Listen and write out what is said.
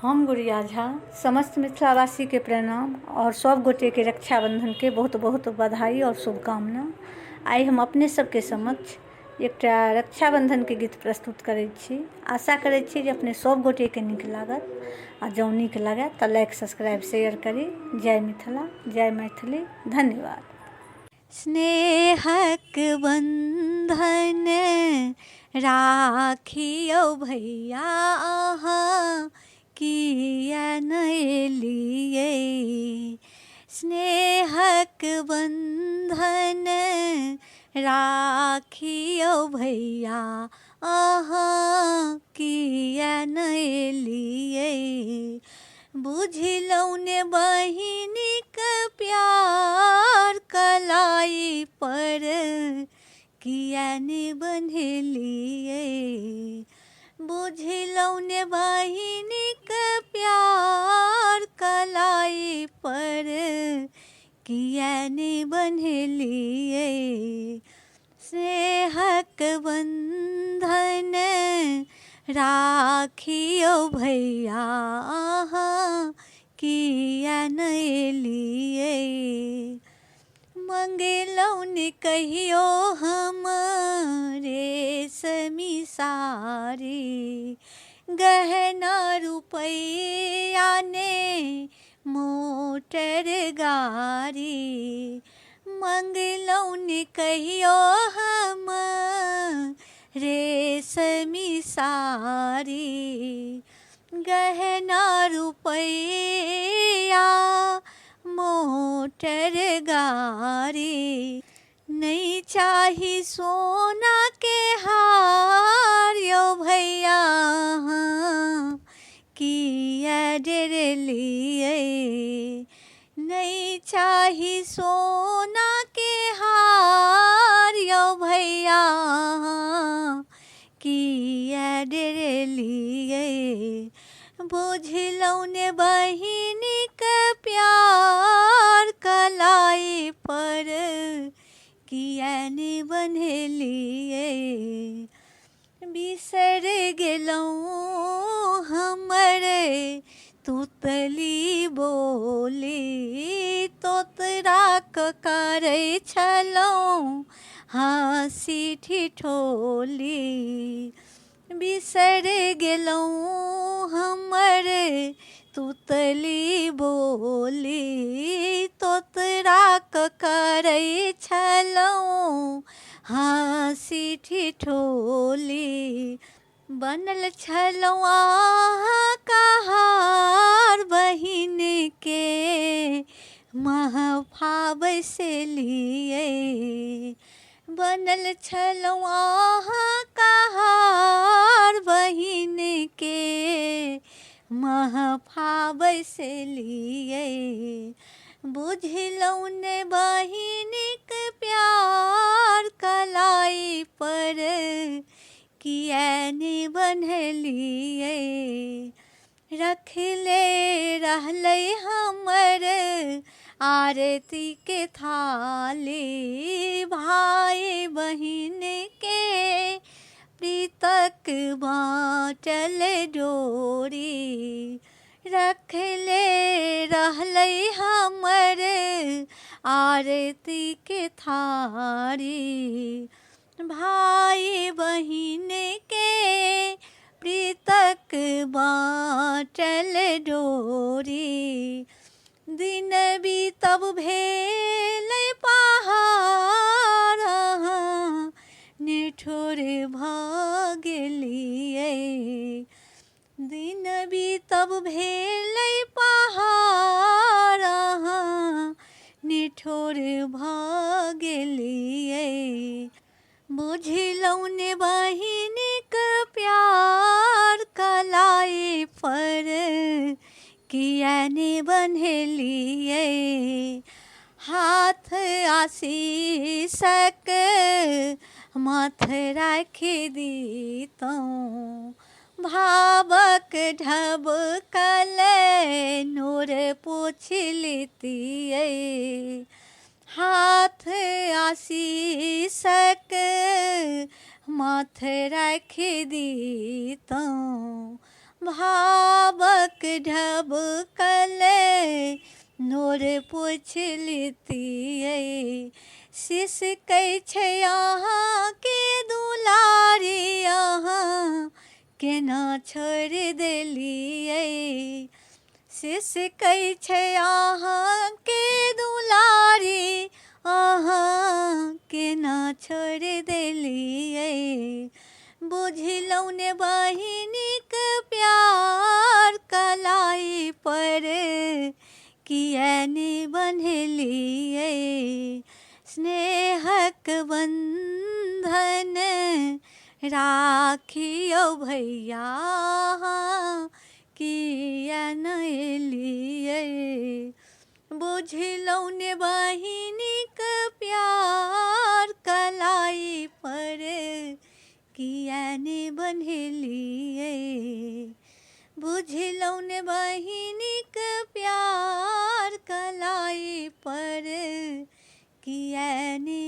हम गुड़िया झा समस्त मिथिलावासी के प्रणाम और सब गोटे के रक्षाबंधन के बहुत बहुत बधाई और शुभकामना। आइ हम अपने सबके समक्ष एकटा रक्षाबंधन के गीत प्रस्तुत करै छी। आशा करै छी जे अपने सब गोटे के नीक लागत आ जँ नीक लागत तऽ लाइक सब्सक्राइब शेयर करी। जय मिथिला, जय मैथिली, धन्यवाद। स्नेहक बंधन राखियो भैया अहाँ किया नहि एलियै। स्नेहक बंधन राखियो भैया अहाँ किया नहि एलियै। बुझलहुँ ने बहिनीक प्यार कलाई पर किया ने बन्हेलियै। बुझलहुँ ने बहिनीक प्यार कलाई पर किया ने बन्हेलियै। स्नेहक बंधन राखियो भैया अहाँ किया नहि एलियै। मंगलहुँ ने कहियो हम रेशमी साड़ी, गहना रुपैया ने मोटर गाड़ी। मंगलहुँ ने कहियो हम रेशमी साड़ी, गहना रुपैया मोटर गाड़ी। नहीं चाही सोना के हार यो भैया अहाँ किया डरलियै। नहीं चाही सोना के हार यो भैया अहाँ किया डरलियै। बुझलहुँ ने बहिनीक प्यार कलाई पर किया ने बन्हेलियै। बिसर गेलहुँ हमर तुतली बोली, तोतराक करै छलहुँ हँसी ठिठोली। बिसर गेलहुँ हमर तुतली बोली, तोतराक करै छलहुँ हँसी ठिठोली। बनल छलहुँ अहाँ कहार बहिन के महफा बैसेलियै। बनल छलहुँ अहाँ कहार बहिन के महफा बैसेलियै। बुझलहुँ ने बहिनीक प्यार कलाई पर किया ने बन्हेलियै। रखले रहलै हमर आरती के थाली, भाई बहिन के प्रीतक बाँटल डोरी। रखले रहलै हमर आरती के थारी, भाई बहिन के प्रीतक बाँटल डोरी। दिन बीतब भेलै पहाड़ अहाँ निठुर भऽ गेलियै। दिन बीतब भेलै पहाड़ अहाँ निठुर भऽ गेलियै। बुझलहुँ ने बहिनीक प्यार कलाई पर किया ने बन्हेलियै। हाथ आशीषक माथ राखि दितहुँ, भावक ढबकल नोर पोछि लेतियै। हाथ आशीषक माथ राखि दितहुँ, भावक ढबकले नोर पोछलितियै शिश कहै छै अहाँ के दुलारी अहाँ केना छोड़ि देलियै शिश कहै छै अहाँ के दुलारी अहाँ केना छोड़ि देलियै बुझलहुँ ने बहिनीक प्यार कलाई पर किया ने बन्हलियै स्नेहक बंधन राखियौ भैया किया न एलियै बुझलहुँ ने बहिनीक प्यार कलाई पर किया ने बन्हलियै बुझलहुँ ने बहिनीक प्यार कलाई पर किया ने